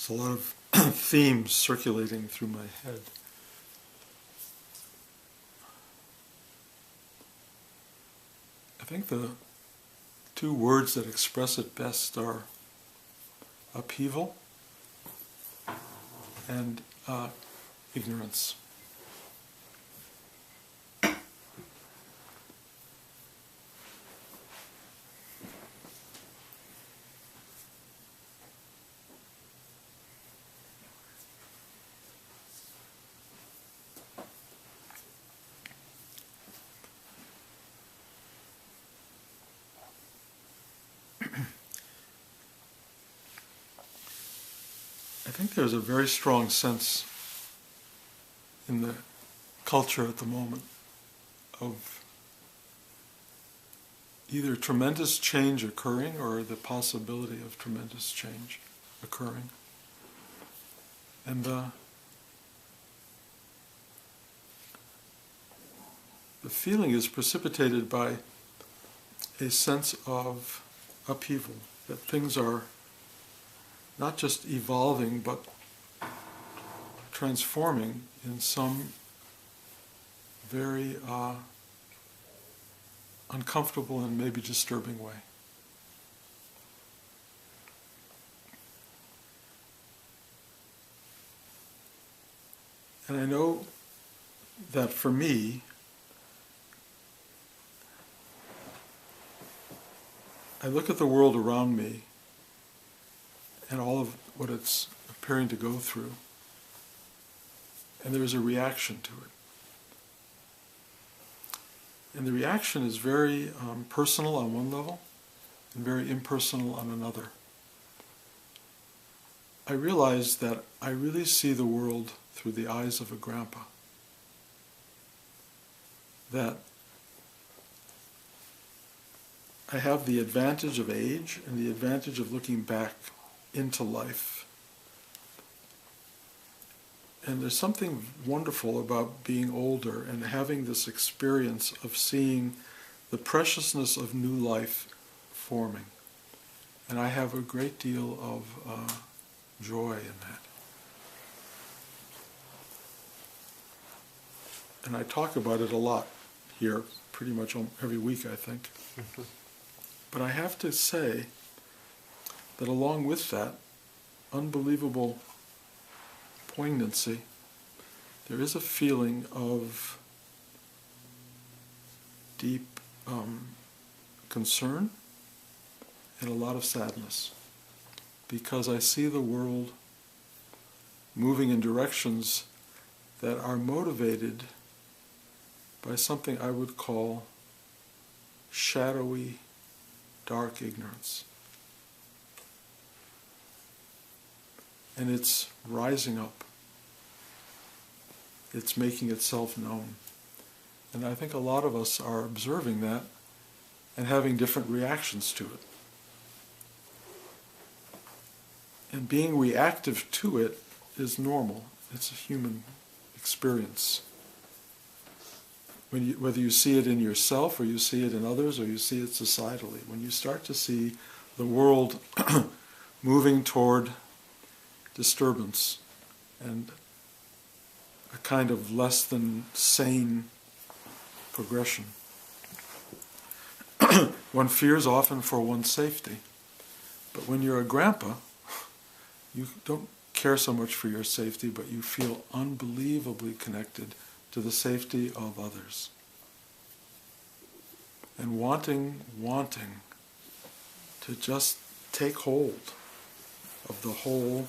There's a lot of themes circulating through my head. I think the two words that express it best are upheaval and ignorance. I think there's a very strong sense in the culture at the moment of either tremendous change occurring or the possibility of tremendous change occurring. And the feeling is precipitated by a sense of upheaval, that things are not just evolving, but transforming in some very uncomfortable and maybe disturbing way. And I know that for me, I look at the world around me and all of what it's appearing to go through, and there is a reaction to it. And the reaction is very personal on one level and very impersonal on another. I realize that I really see the world through the eyes of a grandpa. That I have the advantage of age and the advantage of looking back into life. And there's something wonderful about being older and having this experience of seeing the preciousness of new life forming. And I have a great deal of joy in that. And I talk about it a lot here, pretty much every week, I think. But I have to say that along with that unbelievable poignancy, there is a feeling of deep concern and a lot of sadness, because I see the world moving in directions that are motivated by something I would call shadowy, dark ignorance. And it's rising up. It's making itself known. And I think a lot of us are observing that and having different reactions to it. And being reactive to it is normal. It's a human experience. Whether you see it in yourself or you see it in others or you see it societally, when you start to see the world moving toward disturbance and a kind of less than sane progression. One fears often for one's safety. But when you're a grandpa, you don't care so much for your safety, but you feel unbelievably connected to the safety of others. And wanting to just take hold of the whole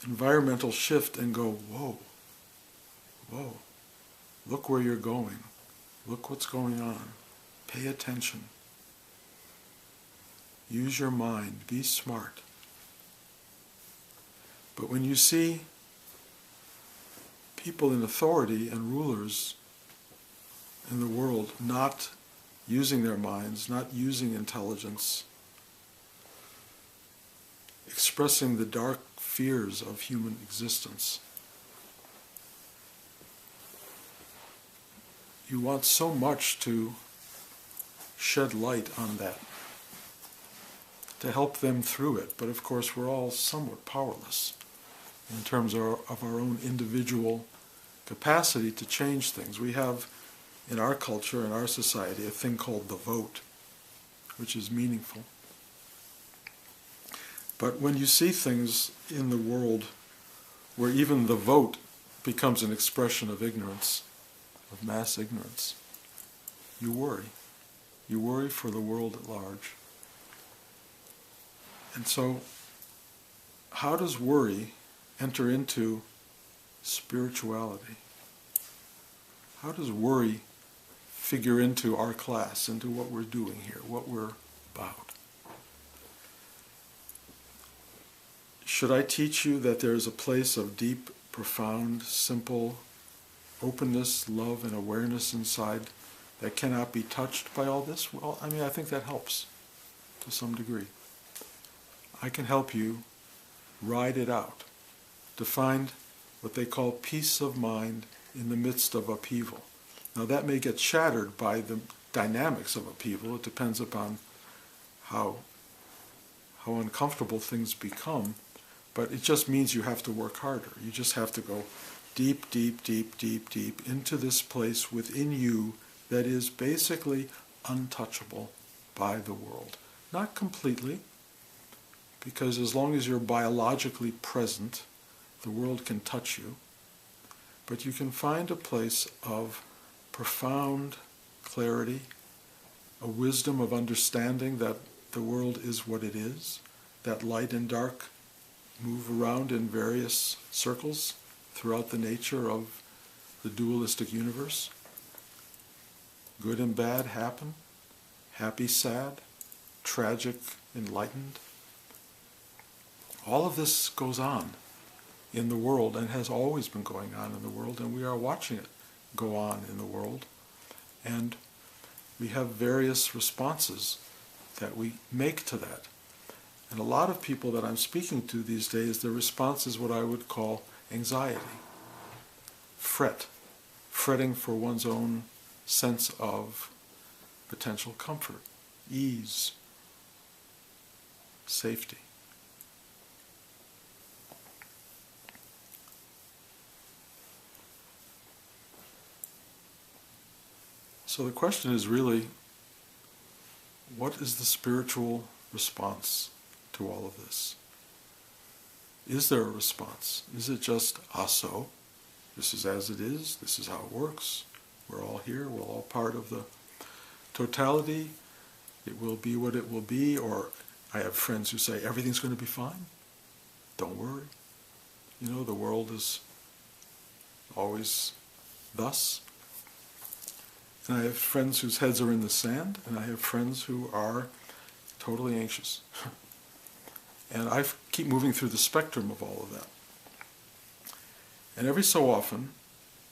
environmental shift and go, whoa, look where you're going. Look what's going on. Pay attention. Use your mind. Be smart. But when you see people in authority and rulers in the world not using their minds, not using intelligence, expressing the dark fears of human existence, you want so much to shed light on that. to help them through it. But of course we're all somewhat powerless in terms of our own individual capacity to change things. We have in our culture, in our society, a thing called the vote, which is meaningful. But when you see things in the world where even the vote becomes an expression of ignorance, of mass ignorance, you worry. You worry for the world at large. And so, how does worry enter into spirituality? How does worry figure into our class, into what we're doing here, what we're about? Should I teach you that there is a place of deep, profound, simple openness, love, and awareness inside that cannot be touched by all this? Well, I mean, I think that helps to some degree. I can help you ride it out, to find what they call peace of mind in the midst of upheaval. Now that may get shattered by the dynamics of upheaval. It depends upon how uncomfortable things become, but it just means you have to work harder. You just have to go deep, deep, deep, deep, deep into this place within you that is basically untouchable by the world. Not completely, because as long as you're biologically present, the world can touch you, but you can find a place of profound clarity, a wisdom of understanding that the world is what it is, that light and dark move around in various circles throughout the nature of the dualistic universe. Good and bad happen, happy, sad, tragic, enlightened. All of this goes on in the world and has always been going on in the world, and we are watching it go on in the world. And we have various responses that we make to that. And a lot of people that I'm speaking to these days, their response is what I would call anxiety, fretting for one's own sense of potential comfort, ease, safety. So the question is really, what is the spiritual response to all of this? Is there a response? Is it just, so, this is as it is, this is how it works, we're all here, we're all part of the totality, it will be what it will be? Or I have friends who say, everything's going to be fine, don't worry. You know, the world is always thus. And I have friends whose heads are in the sand, and I have friends who are totally anxious. And I keep moving through the spectrum of all of that. And every so often,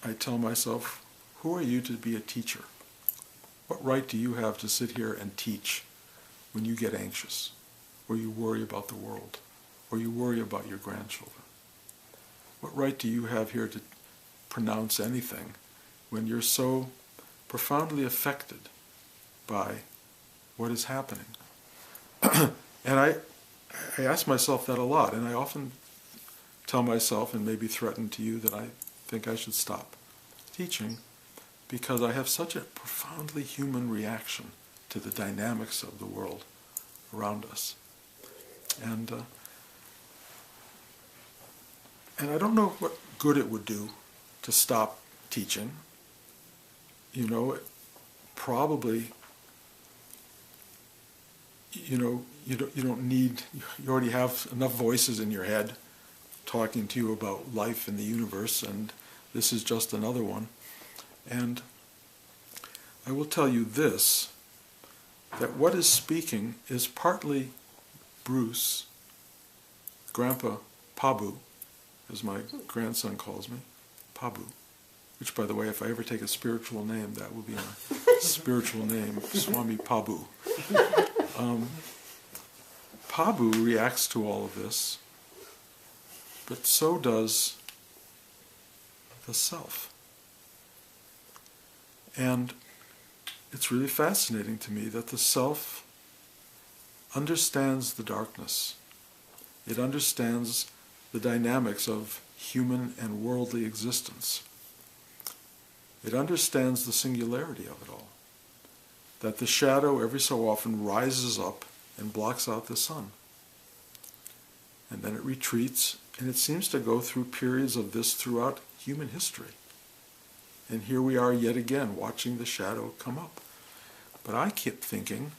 I tell myself, who are you to be a teacher? What right do you have to sit here and teach when you get anxious, or you worry about the world, or you worry about your grandchildren? What right do you have here to pronounce anything when you're so profoundly affected by what is happening? And I ask myself that a lot, and I often tell myself, and maybe threaten to you, that I think I should stop teaching because I have such a profoundly human reaction to the dynamics of the world around us. And I don't know what good it would do to stop teaching. You know, probably, you know, you don't need, you already have enough voices in your head talking to you about life in the universe, and this is just another one. And I will tell you this, that what is speaking is partly Bruce, Grandpa Pabu, as my grandson calls me, Pabu, which, by the way, if I ever take a spiritual name, that will be my spiritual name, Swami Pabu. Pabu reacts to all of this, but so does the self. And it's really fascinating to me that the self understands the darkness. It understands the dynamics of human and worldly existence. It understands the singularity of it all. That the shadow every so often rises up and blocks out the sun. And then it retreats, and it seems to go through periods of this throughout human history. And here we are yet again watching the shadow come up. But I keep thinking,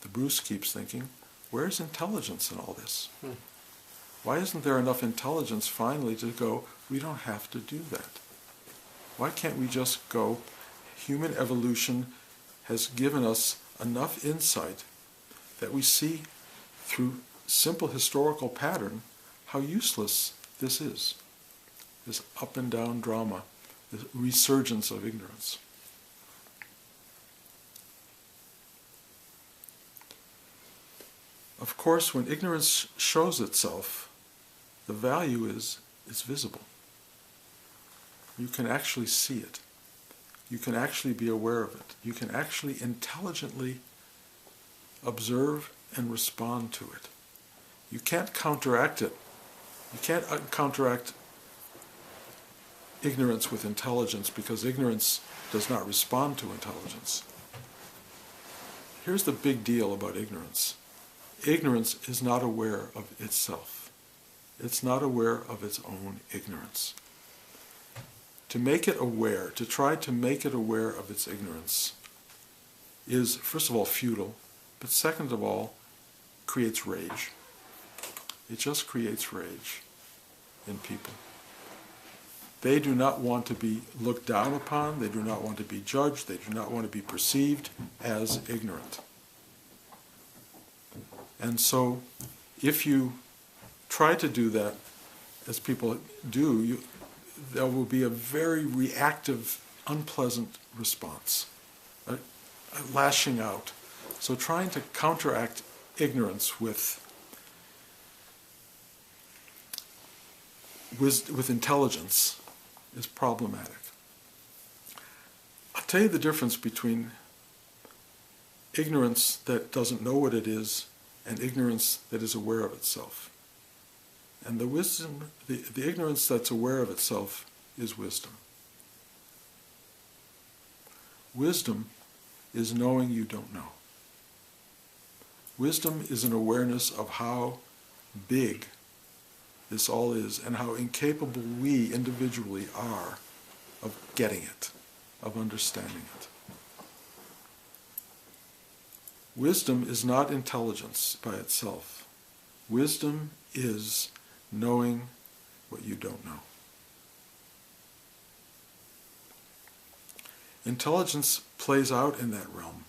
the Bruce keeps thinking, where's intelligence in all this? Why isn't there enough intelligence finally to go, we don't have to do that? Why can't we just go, human evolution has given us enough insight that we see through simple historical pattern how useless this is, this up and down drama, this resurgence of ignorance. Of course, when ignorance shows itself, the value is visible. You can actually see it. You can actually be aware of it. You can actually intelligently observe and respond to it. You can't counteract it. You can't counteract ignorance with intelligence because ignorance does not respond to intelligence. Here's the big deal about ignorance. Ignorance is not aware of itself. It's not aware of its own ignorance. To make it aware, to try to make it aware of its ignorance is, first of all, futile, but second of all, creates rage. It just creates rage in people. They do not want to be looked down upon, they do not want to be judged, they do not want to be perceived as ignorant. And so, if you try to do that, as people do, there will be a very reactive, unpleasant response, a lashing out. So trying to counteract ignorance with intelligence is problematic. I'll tell you the difference between ignorance that doesn't know what it is and ignorance that is aware of itself. And the wisdom, the ignorance that's aware of itself is wisdom. Wisdom is knowing you don't know. Wisdom is an awareness of how big this all is and how incapable we individually are of getting it, of understanding it. Wisdom is not intelligence by itself. Wisdom is knowing what you don't know. Intelligence plays out in that realm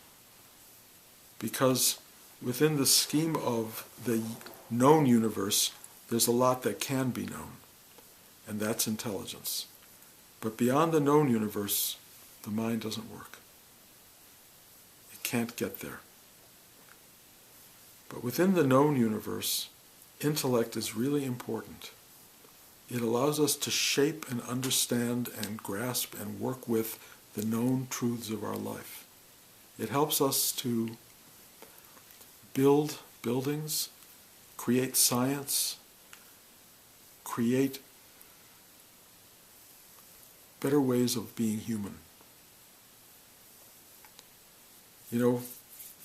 because within the scheme of the known universe, there's a lot that can be known, and that's intelligence. But beyond the known universe, the mind doesn't work. It can't get there. But within the known universe, intellect is really important. It allows us to shape and understand and grasp and work with the known truths of our life. It helps us to build buildings, create science, create better ways of being human. You know,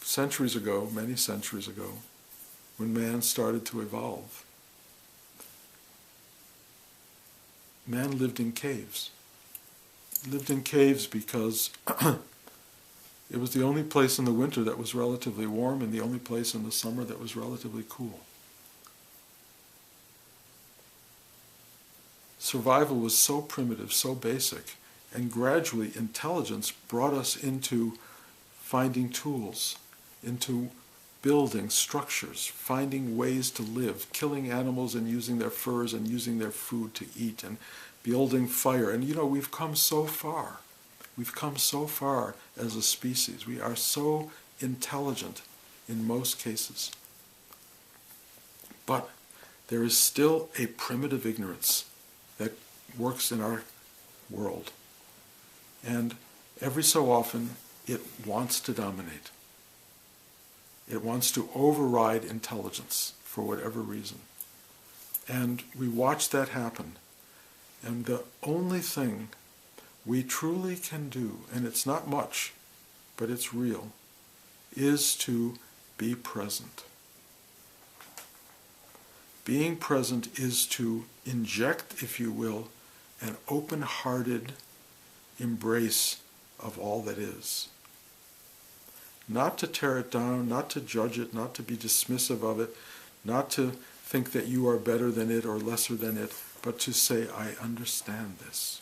centuries ago, many centuries ago, when man started to evolve, man lived in caves. Lived in caves because it was the only place in the winter that was relatively warm and the only place in the summer that was relatively cool. Survival was so primitive, so basic, and gradually intelligence brought us into finding tools, into building structures, finding ways to live, killing animals and using their furs and using their food to eat, and building fire. And you know, we've come so far. We've come so far as a species. We are so intelligent in most cases. But there is still a primitive ignorance that works in our world. And every so often, it wants to dominate. It wants to override intelligence for whatever reason. And we watch that happen. And the only thing we truly can do, and it's not much, but it's real, is to be present. Being present is to inject, if you will, an open-hearted embrace of all that is. Not to tear it down, not to judge it, not to be dismissive of it, not to think that you are better than it or lesser than it, but to say, I understand this.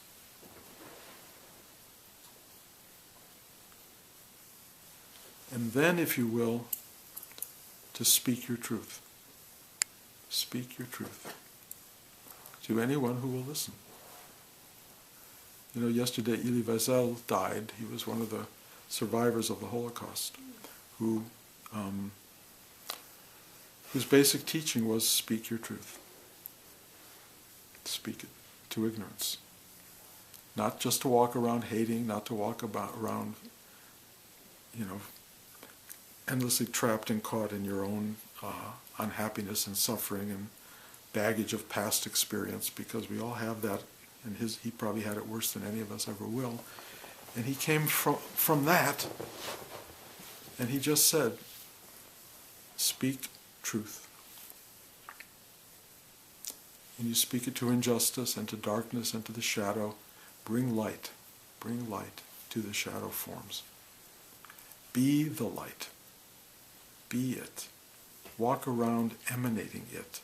And then, if you will, to speak your truth. Speak your truth to anyone who will listen. You know, yesterday Elie Wiesel died. He was one of the survivors of the Holocaust, whose basic teaching was speak your truth. Speak it to ignorance. Not just to walk around hating, not to walk around, endlessly trapped and caught in your own unhappiness and suffering and baggage of past experience, because we all have that, and he probably had it worse than any of us ever will. And he came from that, and he just said, speak truth. And you speak it to injustice and to darkness and to the shadow. Bring light to the shadow forms. Be the light. Be it. Walk around emanating it.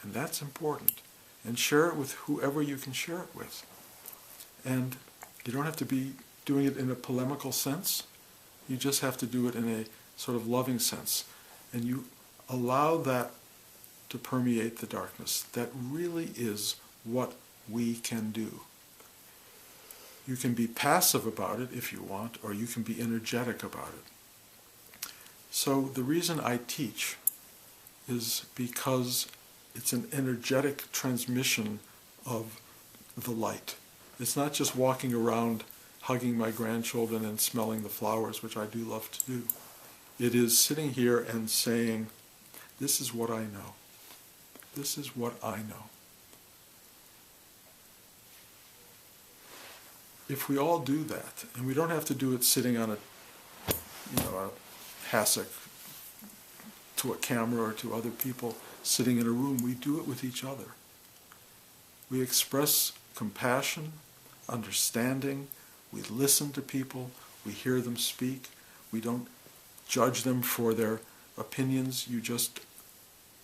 And that's important. And share it with whoever you can share it with. And you don't have to be doing it in a polemical sense. You just have to do it in a sort of loving sense. And you allow that to permeate the darkness. That really is what we can do. You can be passive about it if you want, or you can be energetic about it. So the reason I teach is because it's an energetic transmission of the light. It's not just walking around hugging my grandchildren and smelling the flowers, which I do love to do. It is sitting here and saying, this is what I know. This is what I know. If we all do that, and we don't have to do it sitting on a hassock to a camera or to other people sitting in a room, we do it with each other. We express compassion, understanding, we listen to people, we hear them speak, we don't judge them for their opinions, you just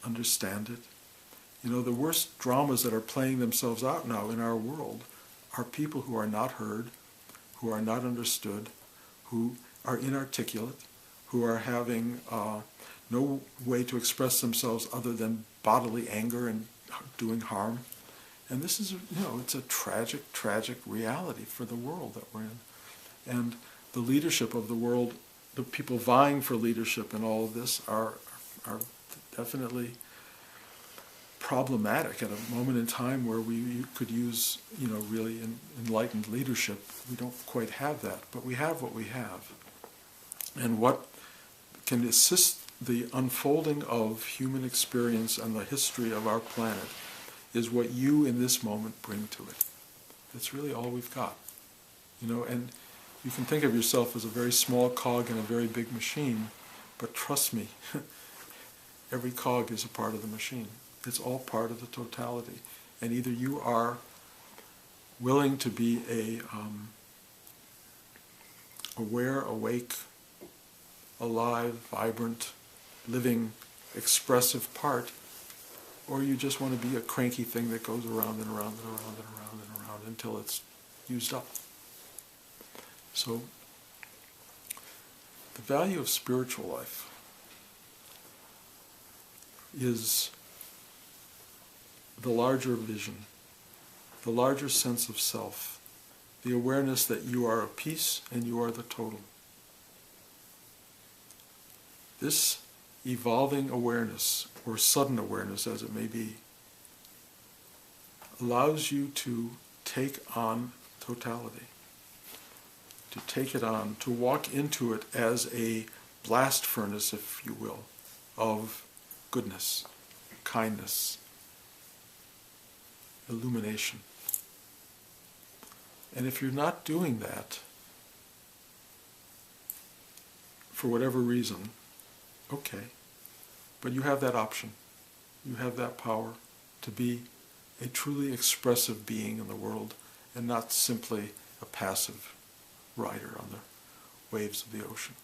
understand it. You know, the worst dramas that are playing themselves out now in our world are people who are not heard, who are not understood, who are inarticulate, who are having no way to express themselves other than bodily anger and doing harm. And this is, it's a tragic, tragic reality for the world that we're in. And the leadership of the world, the people vying for leadership in all of this are definitely problematic at a moment in time where we could use, really enlightened leadership. We don't quite have that, but we have what we have. And what can assist the unfolding of human experience and the history of our planet is what you in this moment bring to it. That's really all we've got. And you can think of yourself as a very small cog in a very big machine, but trust me, every cog is a part of the machine. It's all part of the totality. And either you are willing to be a aware, awake, alive, vibrant, living, expressive part, or you just want to be a cranky thing that goes around and around and around and around and around until it's used up. So, the value of spiritual life is the larger vision, the larger sense of self, the awareness that you are a piece and you are the total. This evolving awareness, or sudden awareness as it may be, allows you to take on totality, to take it on, to walk into it as a blast furnace, if you will, of goodness, kindness, illumination. And if you're not doing that, for whatever reason, okay, but you have that option. You have that power to be a truly expressive being in the world and not simply a passive rider on the waves of the ocean.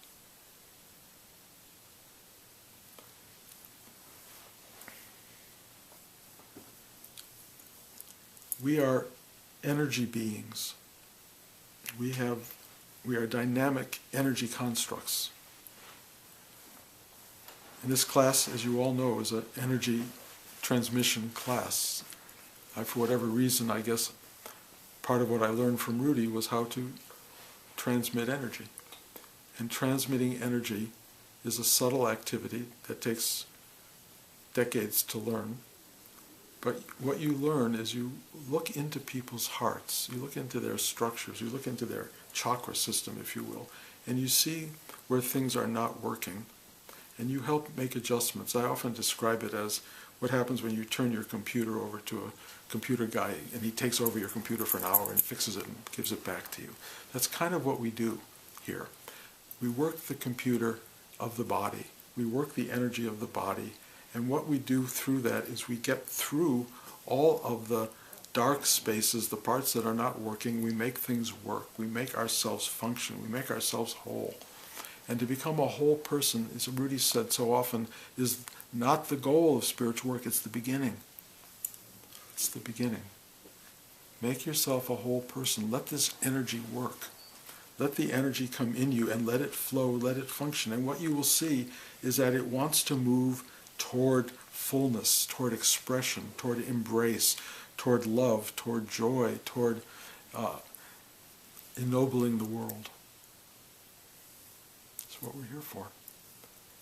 We are energy beings. We are dynamic energy constructs. And this class, as you all know, is an energy transmission class. For whatever reason, I guess part of what I learned from Rudy was how to transmit energy. And transmitting energy is a subtle activity that takes decades to learn. But what you learn is you look into people's hearts, you look into their structures, you look into their chakra system, if you will, and you see where things are not working, and you help make adjustments. I often describe it as what happens when you turn your computer over to a computer guy, and he takes over your computer for an hour and fixes it and gives it back to you. That's kind of what we do here. We work the computer of the body. We work the energy of the body. And what we do through that is we get through all of the dark spaces, the parts that are not working. We make things work. We make ourselves function. We make ourselves whole. And to become a whole person, as Rudy said so often, is not the goal of spiritual work, it's the beginning. It's the beginning. Make yourself a whole person. Let this energy work. Let the energy come in you and let it flow, let it function. And what you will see is that it wants to move toward fullness, toward expression, toward embrace, toward love, toward joy, toward ennobling the world. That's what we're here for.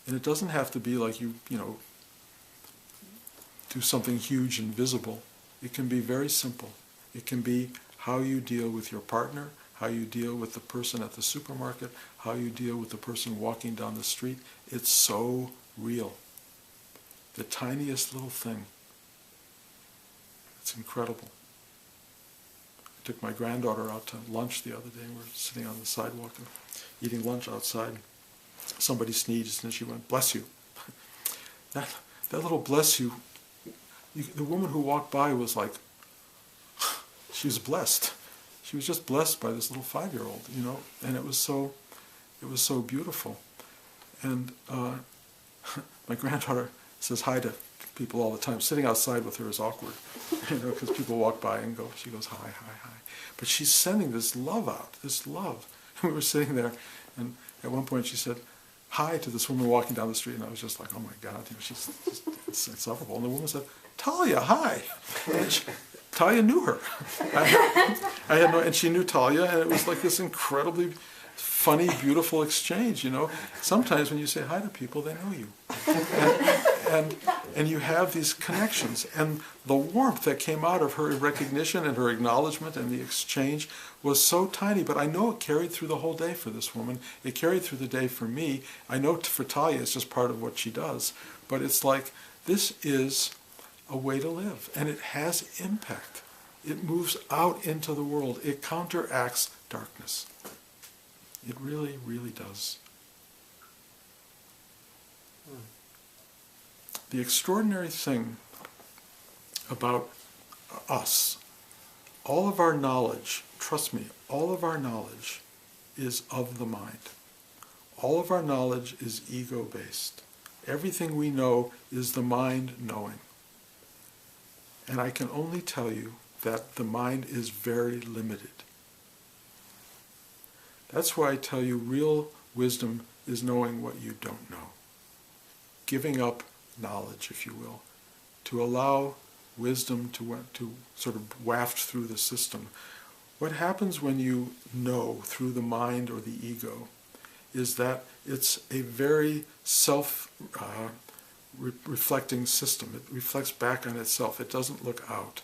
And it doesn't have to be like you do something huge and visible. It can be very simple. It can be how you deal with your partner, how you deal with the person at the supermarket, how you deal with the person walking down the street. It's so real. The tiniest little thing. It's incredible. I took my granddaughter out to lunch the other day, and we were sitting on the sidewalk and eating lunch outside. Somebody sneezed, and she went, "Bless you." That little "bless you," the woman who walked by was like, she was blessed. She was just blessed by this little 5-year-old, and it was so beautiful. And my granddaughter says hi to people all the time. Sitting outside with her is awkward, because people walk by and she goes, "Hi, hi, hi." But she's sending this love out, this love. And we were sitting there, and at one point she said hi to this woman walking down the street, and I was just like, oh my God, she's it's insufferable. And the woman said, "Talia, hi." And Talia knew her. And she knew Talia, and it was like this incredibly funny, beautiful exchange, Sometimes when you say hi to people, they know you. And you have these connections. And the warmth that came out of her recognition and her acknowledgement and the exchange was so tiny, but I know it carried through the whole day for this woman. It carried through the day for me. I know for Talia it's just part of what she does. But it's like, this is a way to live, and it has impact. It moves out into the world. It counteracts darkness. It really, really does. The extraordinary thing about us, all of our knowledge, trust me, all of our knowledge is of the mind. All of our knowledge is ego-based. Everything we know is the mind knowing. And I can only tell you that the mind is very limited. That's why I tell you real wisdom is knowing what you don't know. Giving up knowledge, if you will, to allow wisdom to sort of waft through the system. What happens when you know through the mind or the ego is that it's a very self-reflecting system. It reflects back on itself. It doesn't look out.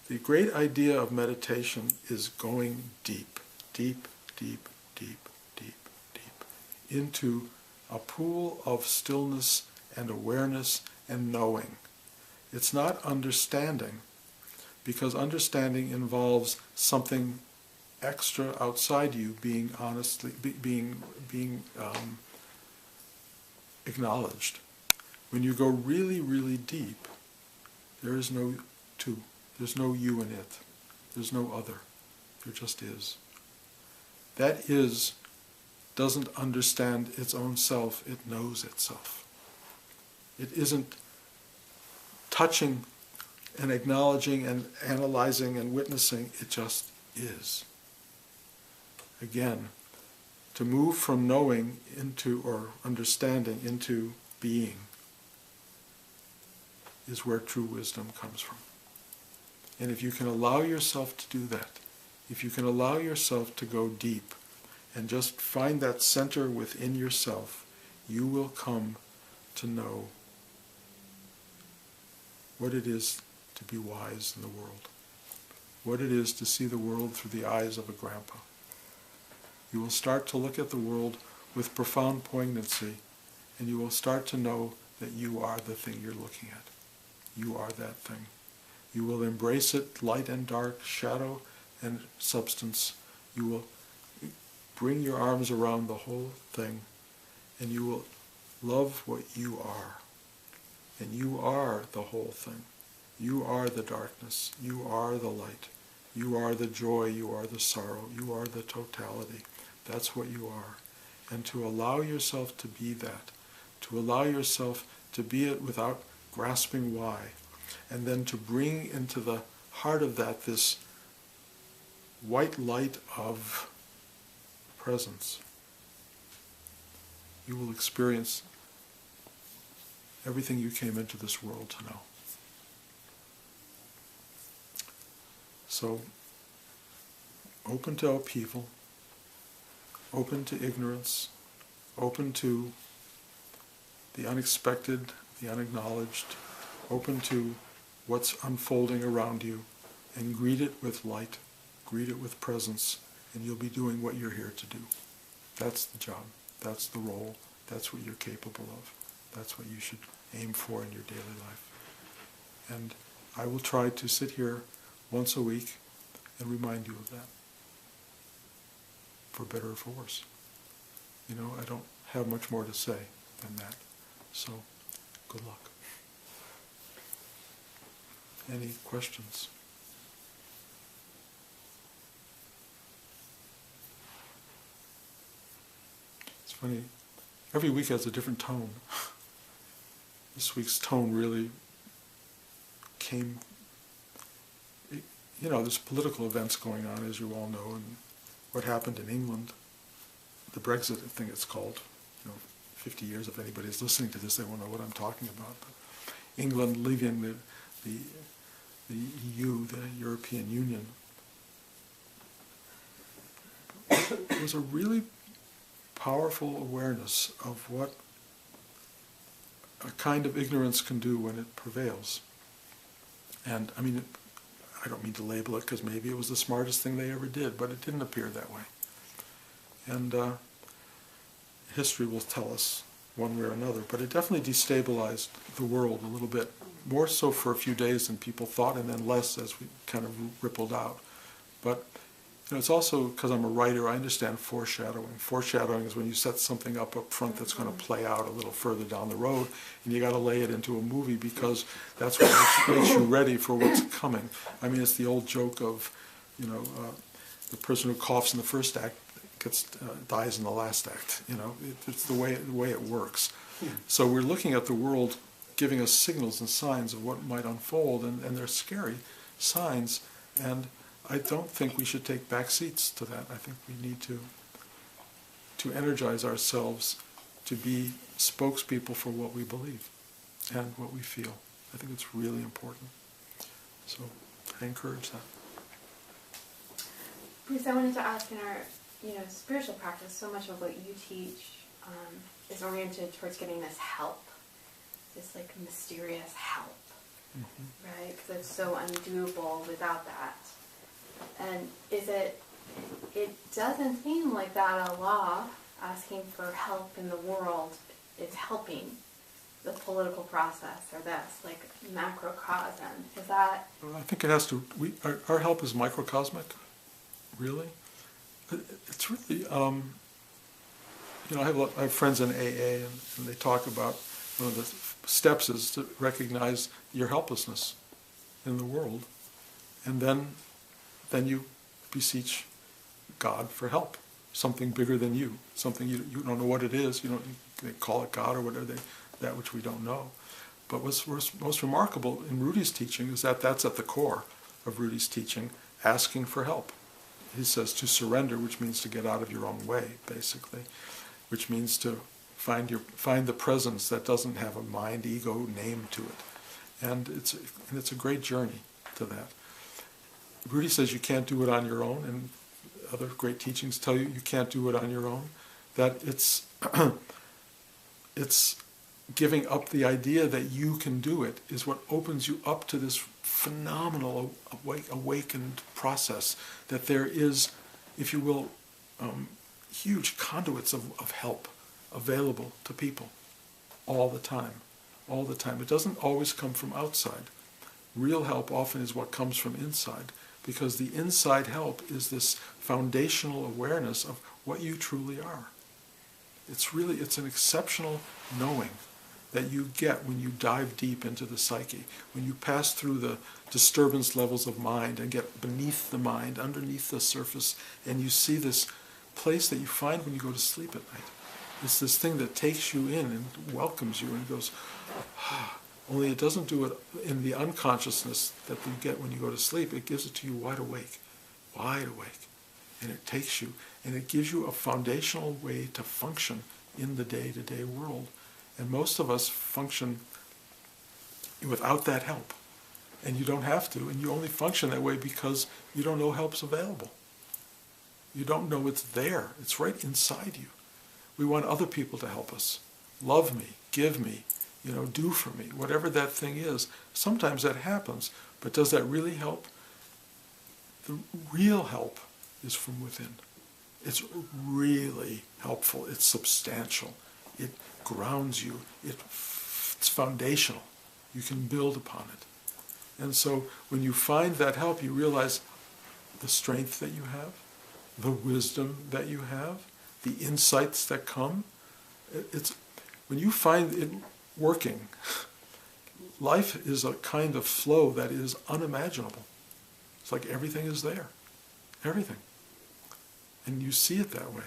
The great idea of meditation is going deep, deep, deep, deep, deep, deep into a pool of stillness and awareness and knowing. It's not understanding, because understanding involves something extra outside you being honestly being acknowledged. When you go really, really deep, there is no two. There's no you in it. There's no other. There just is. That is doesn't understand its own self. It knows itself. It isn't touching and acknowledging and analyzing and witnessing. It just is. Again, to move from knowing into, or understanding into being, is where true wisdom comes from. And if you can allow yourself to do that, if you can allow yourself to go deep and just find that center within yourself, you will come to know what it is to be wise in the world, what it is to see the world through the eyes of a grandpa. You will start to look at the world with profound poignancy, and you will start to know that you are the thing you're looking at. You are that thing. You will embrace it, light and dark, shadow and substance. You will bring your arms around the whole thing, and you will love what you are. And you are the whole thing. You are the darkness. You are the light. You are the joy. You are the sorrow. You are the totality. That's what you are. And to allow yourself to be that, to allow yourself to be it without grasping why, and then to bring into the heart of that this white light of presence, you will experience everything you came into this world to know. So, open to upheaval, open to ignorance, open to the unexpected, the unacknowledged, open to what's unfolding around you, and greet it with light, greet it with presence, and you'll be doing what you're here to do. That's the job, that's the role, that's what you're capable of, that's what you should aim for in your daily life. And I will try to sit here once a week and remind you of that, for better or for worse. You know, I don't have much more to say than that, so good luck. Any questions? It's funny, every week has a different tone. This week's tone really came, you know, there's political events going on, as you all know, and what happened in England, the Brexit thing it's called, you know, 50 years, if anybody's listening to this, they won't know what I'm talking about. But England leaving the EU, the European Union, it was a really powerful awareness of what a kind of ignorance can do when it prevails. And I mean, I don't mean to label it, because maybe it was the smartest thing they ever did, but it didn't appear that way. And history will tell us one way or another, but it definitely destabilized the world a little bit, more so for a few days than people thought, and then less as we kind of rippled out. But you know, it's also because I'm a writer, I understand foreshadowing. Foreshadowing is when you set something up front that's going to play out a little further down the road, and you got to lay it into a movie because that's what makes you ready for what's coming. I mean, it's the old joke of, you know, the person who coughs in the first act dies in the last act. You know, it's the way it works. Yeah. So we're looking at the world giving us signals and signs of what might unfold, and they're scary signs, and I don't think we should take back seats to that. I think we need to energize ourselves to be spokespeople for what we believe and what we feel. I think it's really important. So I encourage that. Bruce, I wanted to ask, in our spiritual practice, so much of what you teach is oriented towards getting this help, this like mysterious help, right? Because it's so undoable without that. And it doesn't seem like that a law asking for help in the world is helping the political process or this, like macrocosm. Is that? I think it has to, our help is microcosmic, really. It's really, I have friends in AA, and they talk about one of the steps is to recognize your helplessness in the world, and then you beseech God for help, something bigger than you, something you don't know what it is. They call it God or whatever, that which we don't know. But what's most remarkable in Rudy's teaching is that that's at the core of Rudy's teaching, asking for help. He says to surrender, which means to get out of your own way, basically, which means to find the presence that doesn't have a mind ego name to it, and it's a great journey to that. Rudy says you can't do it on your own, and other great teachings tell you can't do it on your own. That it's it's giving up the idea that you can do it is what opens you up to this phenomenal awakened process, that there is, if you will, huge conduits of help available to people all the time. It doesn't always come from outside. Real help often is what comes from inside, because the inside help is this foundational awareness of what you truly are. It's an exceptional knowing that you get when you dive deep into the psyche, when you pass through the disturbance levels of mind and get beneath the mind, underneath the surface, and you see this place that you find when you go to sleep at night. It's this thing that takes you in and welcomes you and goes, ah. Only it doesn't do it in the unconsciousness that you get when you go to sleep. It gives it to you wide awake. And it takes you, and it gives you a foundational way to function in the day-to-day world. And most of us function without that help. And you don't have to, and you only function that way because you don't know help's available. You don't know it's there. It's right inside you. We want other people to help us. Love me, give me, do for me, whatever that thing is. Sometimes that happens, but does that really help? The real help is from within. It's really helpful. It's substantial. It grounds you. It's foundational. You can build upon it. And so when you find that help, you realize the strength that you have, the wisdom that you have, the insights that come. It's when you find it working, life is a kind of flow that is unimaginable. It's like everything is there. Everything. And you see it that way.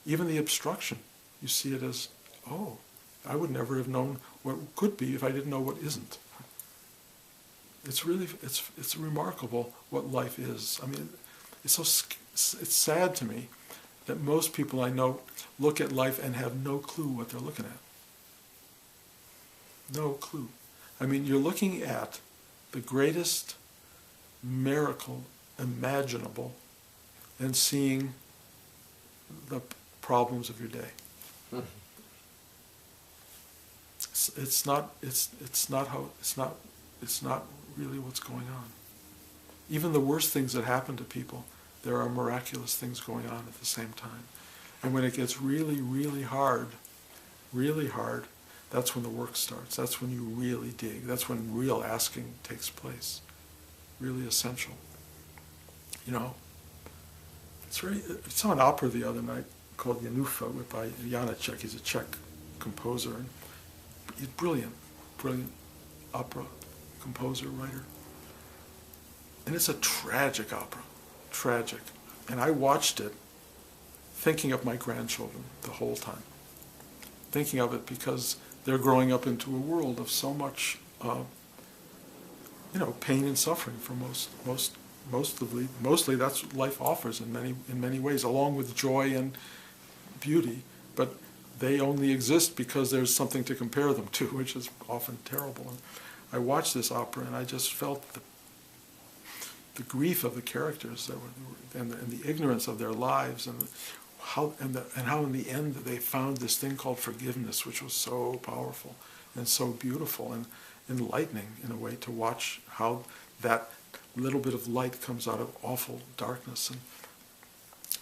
Even the obstruction, you see it as, oh, I would never have known what could be if I didn't know what isn't. It's really, it's remarkable what life is. I mean, it's sad to me that most people I know look at life and have no clue what they're looking at. No clue. I mean, you're looking at the greatest miracle imaginable and seeing the problems of your day. Mm-hmm. It's not really what's going on. Even the worst things that happen to people, there are miraculous things going on at the same time. And when it gets really, really hard, that's when the work starts. That's when you really dig. That's when real asking takes place. Really essential. I saw an opera the other night called Janufa by Janáček. He's a Czech composer. And he's brilliant opera composer, writer. And it's a tragic opera. Tragic. And I watched it thinking of my grandchildren the whole time. Thinking of it because they're growing up into a world of so much, pain and suffering for mostly that's what life offers in many ways, along with joy and beauty. But they only exist because there's something to compare them to, which is often terrible. And I watched this opera and I just felt the grief of the characters that were, and the ignorance of their lives, and how in the end they found this thing called forgiveness, which was so powerful and so beautiful and enlightening in a way to watch how that little bit of light comes out of awful darkness. And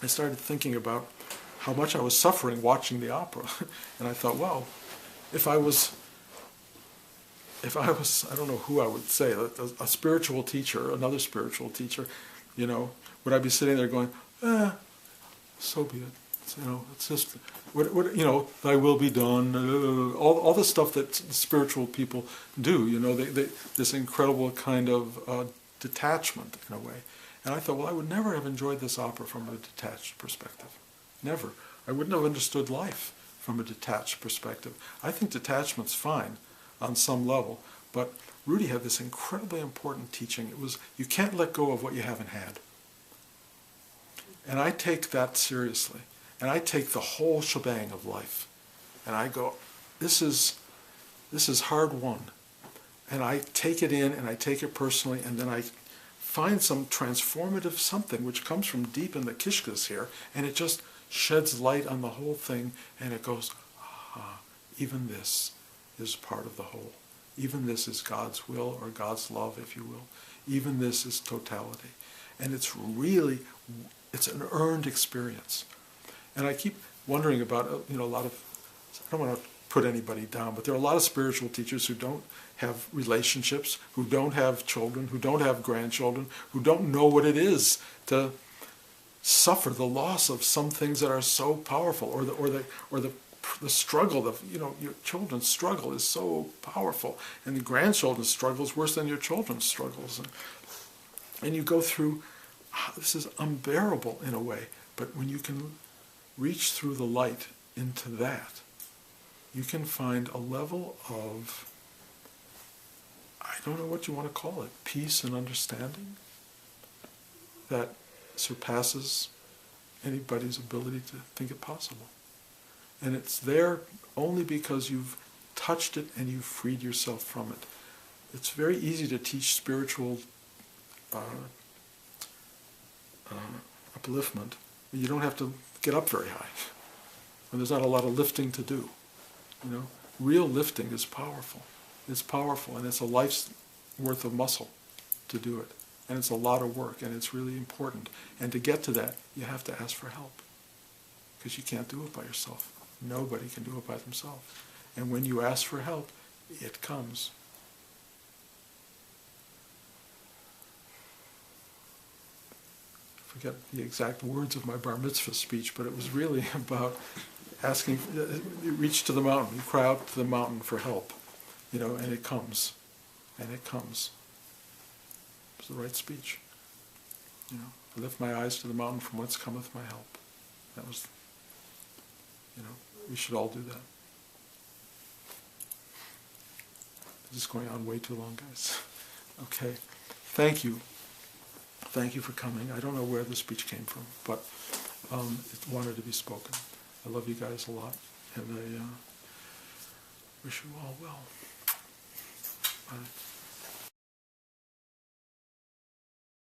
I started thinking about how much I was suffering watching the opera. And I thought, well, if I was, I don't know who I would say, a spiritual teacher, another spiritual teacher, would I be sitting there going, so be it. It's just, thy will be done, all the stuff that spiritual people do, this incredible kind of detachment in a way. And I thought, well, I would never have enjoyed this opera from a detached perspective. Never. I wouldn't have understood life from a detached perspective. I think detachment's fine on some level, but Rudy had this incredibly important teaching. It was, you can't let go of what you haven't had. And I take that seriously. And I take the whole shebang of life. And I go, this is hard won. And I take it in, and I take it personally, and then I find some transformative something which comes from deep in the kishkas here, and it just sheds light on the whole thing, and it goes, even this is part of the whole. Even this is God's will, or God's love, if you will. Even this is totality. And it's an earned experience. And I keep wondering about, a lot of, I don't want to put anybody down, but there are a lot of spiritual teachers who don't have relationships, who don't have children, who don't have grandchildren, who don't know what it is to suffer the loss of some things that are so powerful, or the struggle of, your children's struggle is so powerful, and the grandchildren's struggle is worse than your children's struggles. And you go through, this is unbearable in a way, but when you can reach through the light into that, you can find a level of, I don't know what you want to call it, peace and understanding that surpasses anybody's ability to think it possible. And it's there only because you've touched it and you've freed yourself from it. It's very easy to teach spiritual upliftment. You don't have to get up very high. And there's not a lot of lifting to do. Real lifting is powerful. It's powerful, and it's a life's worth of muscle to do it. And it's a lot of work, and it's really important. And to get to that, you have to ask for help. Because you can't do it by yourself. Nobody can do it by themselves. And when you ask for help, it comes. I forget the exact words of my bar mitzvah speech, but it was really about asking, you reach to the mountain, you cry out to the mountain for help, and it comes. And it comes. It's the right speech. I lift my eyes to the mountain from whence cometh my help. That was, we should all do that. This is going on way too long, guys. Okay. Thank you. Thank you for coming. I don't know where the speech came from, but it wanted to be spoken. I love you guys a lot, and I wish you all well. Bye.